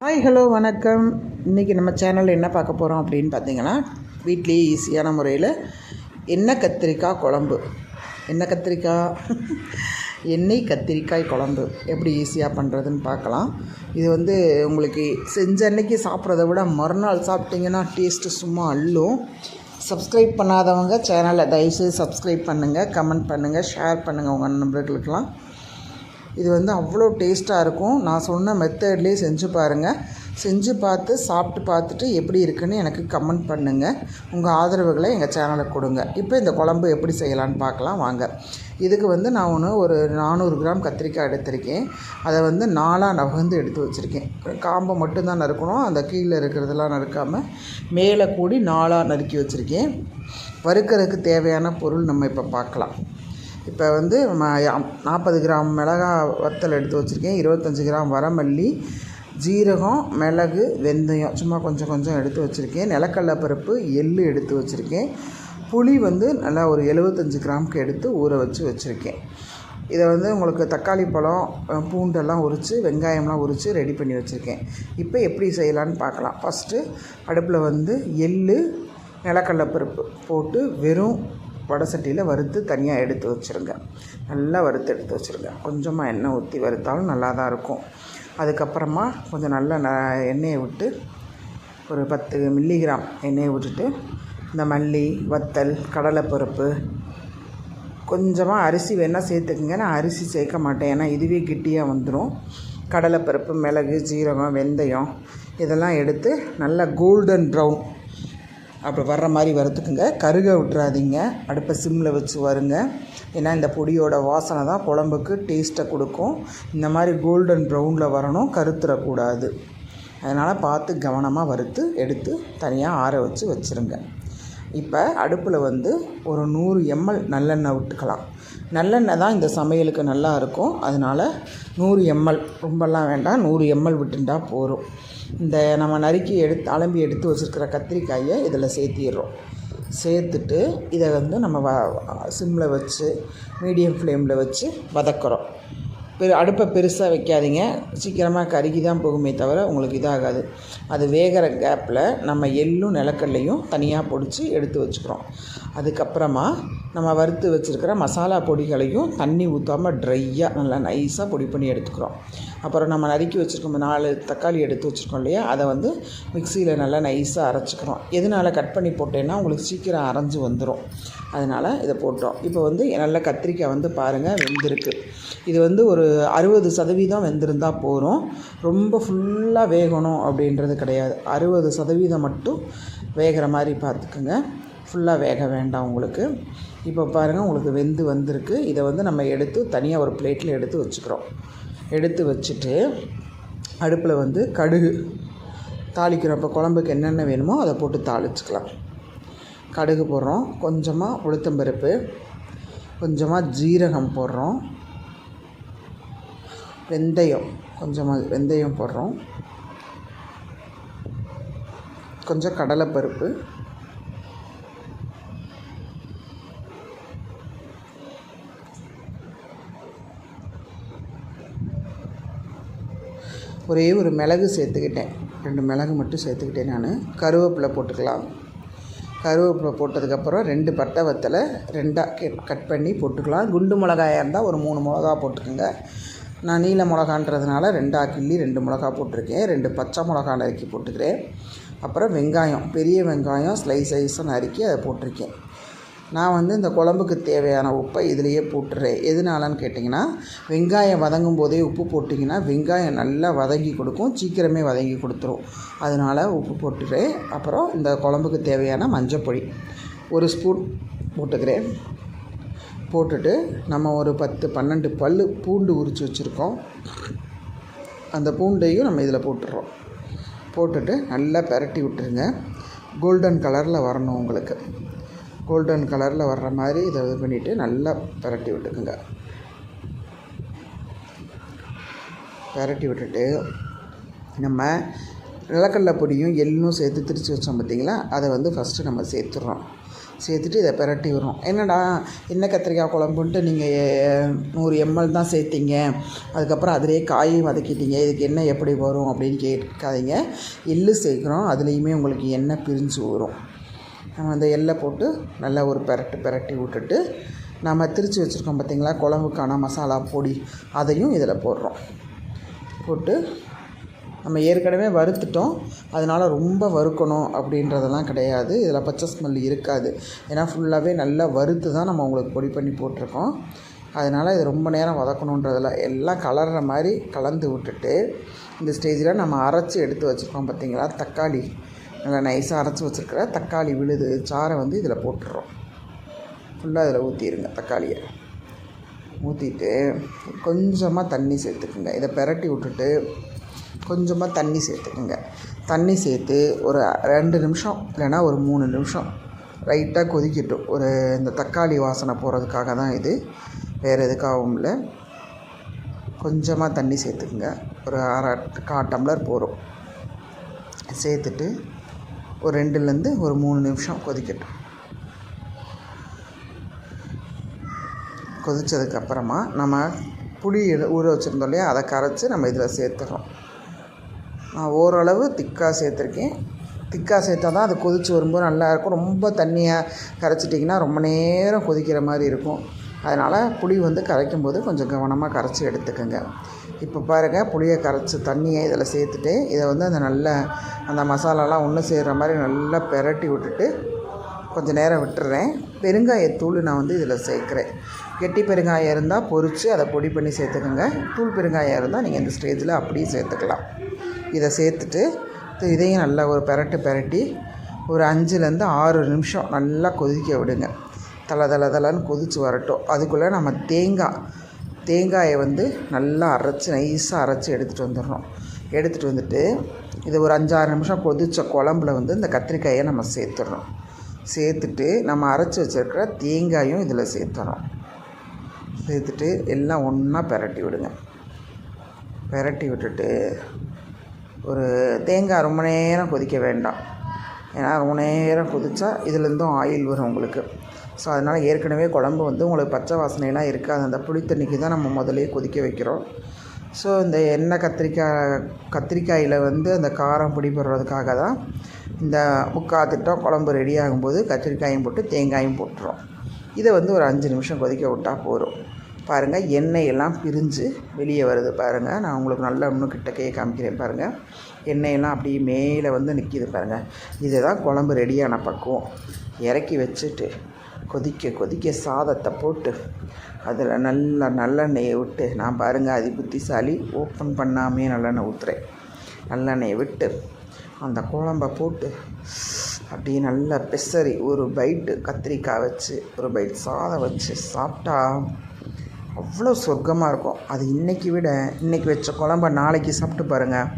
Hi hello வணக்கம். இன்றைக்கி நம்ம சேனலில் என்ன பார்க்க போகிறோம் அப்படின்னு பார்த்தீங்கன்னா, வீட்லேயே ஈஸியான முறையில் எண்ணெய் கத்திரிக்காய் குழம்பு. எண்ணெய் கத்திரிக்காய் குழம்பு எப்படி ஈஸியாக பண்ணுறதுன்னு பார்க்கலாம். இது உங்களுக்கு செஞ்ச அன்னைக்கு சாப்பிட்றத விட மறுநாள் சாப்பிட்டிங்கன்னா டேஸ்ட்டு சும்மா அள்ளும். சப்ஸ்கிரைப் பண்ணாதவங்க சேனலை தயவுசெய்து சப்ஸ்கிரைப் பண்ணுங்கள், கமெண்ட் பண்ணுங்கள், ஷேர் பண்ணுங்கள் உங்கள் நண்பர்களுக்கெல்லாம். இது அவ்வளோ டேஸ்ட்டாக இருக்கும். நான் சொன்ன மெத்தட்லேயே செஞ்சு பாருங்கள். செஞ்சு பார்த்து சாப்பிட்டு பார்த்துட்டு எப்படி இருக்குன்னு எனக்கு கமெண்ட் பண்ணுங்கள். உங்கள் ஆதரவுகளை எங்கள் சேனலுக்கு கொடுங்க. இப்போ இந்த குழம்பு எப்படி செய்யலான்னு பார்க்கலாம் வாங்க. இதுக்கு நான் ஒரு 400 கிராம் கத்திரிக்காய் எடுத்திருக்கேன். அதை 4ஆக நகர்ந்து எடுத்து வச்சுருக்கேன். காம்பை மட்டும்தான் நறுக்கணும், அந்த கீழே இருக்கிறதெல்லாம் நறுக்காமல் மேலே கூடி 4ஆக நறுக்கி வச்சுருக்கேன். வறுக்கிறதுக்கு தேவையான பொருள் நம்ம இப்போ பார்க்கலாம். இப்போ 40 கிராம் மிளகாய் வத்தல் எடுத்து வச்சுருக்கேன். 25 கிராம் வரமல்லி, ஜீரகம், மிளகு, வெந்தயம் சும்மா கொஞ்சம் கொஞ்சம் எடுத்து வச்சுருக்கேன். நிலக்கடலை பருப்பு, எள்ளு எடுத்து வச்சுருக்கேன். புளி நல்லா ஒரு 75 கிராமுக்கு எடுத்து ஊற வச்சுருக்கேன். இதை உங்களுக்கு தக்காளி பழம், பூண்டெல்லாம் உரித்து, வெங்காயம்லாம் உரித்து ரெடி பண்ணி வச்சுருக்கேன். இப்போ எப்படி செய்யலான்னு பார்க்கலாம். ஃபஸ்ட்டு அடுப்பில் எள்ளு, நிலக்கடலை பருப்பு போட்டு வெறும் வடை சட்டியில் வறுத்து தனியாக எடுத்து வச்சுருங்க. நல்லா வறுத்து எடுத்து வச்சுருங்க. கொஞ்சமாக எண்ணெய் ஊற்றி வறுத்தாலும் நல்லா தான் இருக்கும். அதுக்கப்புறமா கொஞ்சம் நல்லா எண்ணெயை விட்டு ஒரு 10 மில்லிகிராம் எண்ணெயை விட்டுட்டு இந்த மல்லி, வத்தல், கடலைப்பருப்பு, கொஞ்சமாக அரிசி வேணால் சேர்த்துக்குங்க. நான் அரிசி சேர்க்க மாட்டேன், ஏன்னா இதுவே கெட்டியாக வந்துடும். கடலைப்பருப்பு, மிளகு, ஜீரகம், வெந்தயம் இதெல்லாம் எடுத்து நல்லா கோல்டன் ப்ரௌன் அப்படி வர்ற மாதிரி வறுத்துக்குங்க. கருக விட்டுறாதீங்க. அடுப்பை சிம்மில் வச்சு வருங்க. ஏன்னா இந்த பொடியோட வாசனை தான் குழம்புக்கு டேஸ்ட்டை கொடுக்கும். இந்த மாதிரி கோல்டன் ப்ரௌனில் வரணும், கருத்துறக்கூடாது. அதனால் பார்த்து கவனமாக வறுத்து எடுத்து தனியாக ஆற வச்சுருங்க. இப்போ அடுப்பில் ஒரு 100 ml நல்லெண்ணெய் விட்டுக்கலாம். நல்லெண்ணெய் தான் இந்த சமையலுக்கு நல்லா இருக்கும். அதனால் 100 ml, ரொம்பலாம் வேண்டாம், 100 ml விட்டுண்டா போதும். இந்த நம்ம நறுக்கி அலம்பி எடுத்து வச்சுருக்கிற கத்திரிக்காயை இதில் சேர்த்திடுறோம். சேர்த்துட்டு இதை நம்ம சிம்மில் வச்சு மீடியம் ஃப்ளேமில் வச்சு வதக்குறோம். அடுப்பை பெருசாக வைக்காதீங்க, சீக்கிரமாக கருகி தான் போகுமே தவிர உங்களுக்கு இதாகாது. அது வேகிற கேப்பில் நம்ம எள்ளும் நிலக்கடலையும் தனியாக பொடிச்சு எடுத்து வச்சுக்கிறோம். அதுக்கப்புறமா நம்ம வறுத்து வச்சுருக்கிற மசாலா பொடிகளையும் தண்ணி ஊற்றாமல் ட்ரையாக நல்லா நைஸாக பொடி பண்ணி எடுத்துக்கிறோம். அப்புறம் நம்ம நறுக்கி வச்சுருக்கோம் 4 தக்காளி எடுத்து வச்சுருக்கோம் இல்லையா, அதை மிக்சியில் நல்லா நைஸாக அரைச்சிக்கிறோம். எதனால் கட் பண்ணி போட்டேன்னா உங்களுக்கு சீக்கிரம் அரைஞ்சி வந்துடும். அதனால் இதை போட்டோம். இப்போ நல்ல கத்திரிக்காய் பாருங்கள் வெந்திருக்கு. இது ஒரு 60% வெந்திருந்தால் போதும். ரொம்ப ஃபுல்லாக வேகணும் அப்படின்றது கிடையாது. 60% மட்டும் வேகிற மாதிரி பார்த்துக்குங்க. ஃபுல்லாக வேக வேண்டாம் உங்களுக்கு. இப்போ பாருங்கள் உங்களுக்கு வெந்து வந்திருக்கு. இதை நம்ம எடுத்து தனியாக ஒரு பிளேட்டில் எடுத்து வச்சுக்கிறோம். எடுத்து வச்சுட்டு அடுப்பில் கடுகு தாளிக்கிறோம். இப்போ குழம்புக்கு என்னென்ன வேணுமோ அதை போட்டு தாளிச்சுக்கலாம். கடுகு போடுறோம், கொஞ்சமாக உளுத்தம்பருப்பு, கொஞ்சமாக ஜீரகம் போடுறோம், கொஞ்சமாக வெந்தயம் போடுறோம், கொஞ்சம் கடலைப்பருப்பு, ஒரே ஒரு மிளகு சேர்த்துக்கிட்டேன், 2 மிளகு மட்டும் சேர்த்துக்கிட்டேன் நான். கருவேப்பிலை போட்டுக்கலாம். கருவேப்பிலை போட்டதுக்கப்புறம் 2 பட்டை வத்தலை 2ஆக கட் பண்ணி போட்டுக்கலாம். குண்டு மிளகாயாக இருந்தால் ஒரு 3 மிளகா போட்டுக்கோங்க. நான் நீல மிளகான்றதுனால 2ஆக கிள்ளி 2 மிளகா போட்டிருக்கேன். 2 பச்சை மிளகா நறுக்கி போட்டுக்கிறேன். அப்புறம் வெங்காயம், பெரிய வெங்காயம் ஸ்லைஸாக நறுக்கி அதை போட்டிருக்கேன். நான் இந்த குழம்புக்கு தேவையான உப்பை இதிலையே போட்டுறேன். எதனாலன்னு கேட்டிங்கன்னா, வெங்காயம் வதங்கும் போதே உப்பு போட்டிங்கன்னா வெங்காயம் நல்லா வதங்கி கொடுக்கும், சீக்கிரமே வதங்கி கொடுத்துரும். அதனால் உப்பு போட்டுக்கிறேன். அப்புறம் இந்த குழம்புக்கு தேவையான மஞ்சப்பொடி 1 ஸ்பூன் போட்டுக்கிறேன். போட்டுட்டு நம்ம ஒரு 10-12 பல் பூண்டு உரித்து வச்சுருக்கோம். அந்த பூண்டையும் நம்ம இதில் போட்டுடுறோம். போட்டுட்டு நல்லா பெரட்டி விட்டுருங்க. கோல்டன் கலரில் வரணும் உங்களுக்கு. கோல்டன் கலரில் வர்ற மாதிரி இதை இது பண்ணிவிட்டு நல்லா பெரட்டி விட்டுக்குங்க. பெரட்டி விட்டுட்டு நம்ம நிலக்கடலை பொடியும் எள்ளும் சேர்த்து திரித்து வச்சோம் பார்த்திங்களா, அதை ஃபஸ்ட்டு நம்ம சேர்த்துடுறோம். சேர்த்துட்டு இதை பிரட்டி விடுறோம். என்னடா எண்ணெய் கத்திரிக்காய் குழம்புன்ட்டு நீங்கள் 100 ml தான் சேர்த்திங்க, அதுக்கப்புறம் அதிலே காயும் வதக்கிட்டீங்க, இதுக்கு எண்ணெய் எப்படி வரும் அப்படின்னு கேட்காதீங்க. எள்ளு சேர்க்குறோம், அதுலேயுமே உங்களுக்கு எண்ணெய் பிரிஞ்சு வரும். நம்ம அந்த எள்ளை போட்டு நல்லா ஒரு பிரட்டி விட்டுட்டு நம்ம திரித்து வச்சுருக்கோம் பார்த்திங்களா குழம்புக்கான மசாலா பொடி, அதையும் இதில் போடுறோம். போட்டு நம்ம ஏற்கனவே வறுத்துட்டோம், அதனால் ரொம்ப வறுக்கணும் அப்படின்றதெல்லாம் கிடையாது. இதில் பச்சை ஸ்மெல் இருக்காது. ஏன்னா ஃபுல்லாகவே நல்லா வறுத்து தான் நம்ம உங்களுக்கு பொடி பண்ணி போட்டிருக்கோம். அதனால் இது ரொம்ப நேரம் வதக்கணுன்றதில் எல்லாம் கலர்ற மாதிரி கலந்து விட்டுட்டு இந்த ஸ்டேஜில் நம்ம அரைச்சி எடுத்து வச்சுருக்கோம் பார்த்திங்களா தக்காளி, நல்லா நைஸாக அரைச்சி வச்சுருக்கிற தக்காளி விழுது சாறை வந்து இதில் போட்டுடுறோம். ஃபுல்லாக இதில் ஊற்றிடுங்க. தக்காளியை ஊற்றிட்டு கொஞ்சமாக தண்ணி சேர்த்துக்குங்க. இதை பிரட்டி விட்டுட்டு கொஞ்சமாக தண்ணி சேர்த்துக்குங்க. தண்ணி சேர்த்து ஒரு 2 நிமிஷம் இல்லைன்னா ஒரு 3 நிமிஷம் லைட்டாக கொதிக்கட்டும். இந்த தக்காளி வாசனை போகிறதுக்காக தான் இது, வேறு எதுக்காகவும் இல்லை. கொஞ்சமாக தண்ணி சேர்த்துக்குங்க. ஒரு 1/4 டம்ளர் போதும். சேர்த்துட்டு ஒரு 2லேருந்து ஒரு 3 நிமிஷம் கொதிக்கட்டும். கொதித்ததுக்கப்புறமா நம்ம புளி ஊற வச்சுருந்தோம் இல்லையா, அதை கரைச்சி நம்ம இதில் சேர்த்துறோம். நான் ஓரளவு திக்காக சேர்த்துருக்கேன். திக்காக சேர்த்தா தான் அது கொதித்து வரும்போது நல்லாயிருக்கும். ரொம்ப தண்ணியாக கரைச்சிட்டிங்கன்னா ரொம்ப நேரம் கொதிக்கிற மாதிரி இருக்கும். அதனால் புளி வந்து கரைக்கும் போது கொஞ்சம் கவனமாக கரைச்சி எடுத்துக்கோங்க. இப்போ பாருங்கள், புளியை கரைச்சி தண்ணியை இதில் சேர்த்துட்டு இதை வந்து அந்த மசாலாலாம் ஒன்று சேர்கிற மாதிரி நல்லா பிரட்டி விட்டுட்டு கொஞ்சம் நேரம் விட்டுறேன். பெருங்காயத்தூள் நான் வந்து இதில் சேர்க்குறேன். கெட்டி பெருங்காயம் இருந்தால் பொரித்து அதை பொடி பண்ணி சேர்த்துக்கோங்க. தூள் பெருங்காயம் இருந்தால் நீங்கள் இந்த ஸ்டேஜில் அப்படியே சேர்த்துக்கலாம். இதை சேர்த்துட்டு இதையும் நல்லா ஒரு பிரட்டி ஒரு 5லேருந்து 6 நிமிஷம் நல்லா கொதிக்க விடுங்க. தளன்னு கொதித்து வரட்டும். அதுக்குள்ளே நம்ம தேங்காயை வந்து நல்லா நைஸாக அரைச்சி எடுத்துகிட்டு வந்துடுறோம். எடுத்துகிட்டு வந்துட்டு இது ஒரு 5-6 நிமிஷம் கொதித்த குழம்புல வந்து இந்த கத்திரிக்காயை நம்ம சேர்த்துடுறோம். சேர்த்துட்டு நம்ம அரைச்சி வச்சுருக்கிற தேங்காயும் இதில் சேர்த்துறோம். சேர்த்துட்டு எல்லாம் ஒன்றா பிரட்டி விடுங்க. பிரட்டி விட்டுட்டு ஒரு தேங்காய் ரொம்ப நேரம் கொதிக்க வேண்டாம். ஏன்னா ரொம்ப நேரம் கொதித்தா இதுலேருந்தும் ஆயில் வரும் உங்களுக்கு. ஸோ அதனால் ஏற்கனவே குழம்பு வந்து உங்களுக்கு பச்சை வாசனைலாம் இருக்காது. அந்த புளித்தண்ணிக்கு தான் நம்ம முதலே கொதிக்க வைக்கிறோம். ஸோ இந்த எண்ணெய் கத்திரிக்காயில் வந்து அந்த காரம் பிடிபடுறதுக்காக தான் இந்த 3/4 திட்டம் குழம்பு ரெடி ஆகும்போது கத்திரிக்காயும் போட்டு தேங்காயும் போட்டுரும். இதை வந்து ஒரு 5 நிமிஷம் கொதிக்க விட்டால் போதும். பாருங்கள், எண்ணெயெல்லாம் பிரிஞ்சு வெளியே வருது பாருங்கள். நான் உங்களுக்கு நல்லா இன்னும் கிட்டக்கையே காமிக்கிறேன் பாருங்கள். எண்ணெயெல்லாம் அப்படியே மேலே வந்து நிற்கிது பாருங்கள். இதுதான் குழம்பு ரெடியான பக்குவம். இறக்கி வச்சுட்டு கொதிக்க சாதத்தை போட்டு அதில் நல்லெண்ணெயை விட்டு, நான் பாருங்கள் புத்திசாலி ஓப்பன் பண்ணாமே நல்லெண்ணெய் ஊற்றுறேன். நல்லெண்ணெயை விட்டு அந்த குழம்பை போட்டு அப்படியே நல்லா பெசரி ஒரு பைட்டு கத்திரிக்காய் வச்சு ஒரு பைட் சாதம் வச்சு சாப்பிட்டா அவ்வளோ சொர்க்கமாக இருக்கும். அது இன்றைக்கி வச்ச குழம்ப நாளைக்கு சாப்பிட்டு பாருங்கள்.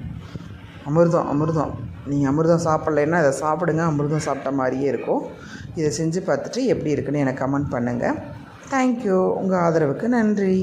அமிர்தம். நீங்கள் அமிர்தம் சாப்பிட்லைன்னா இதை சாப்பிடுங்க, அமிர்தம் சாப்பிட்ட மாதிரியே இருக்கும். இதை செஞ்சு பார்த்துட்டு எப்படி இருக்குன்னு எனக்கு கமெண்ட் பண்ணுங்கள். தேங்க்யூ. உங்கள் ஆதரவுக்கு நன்றி.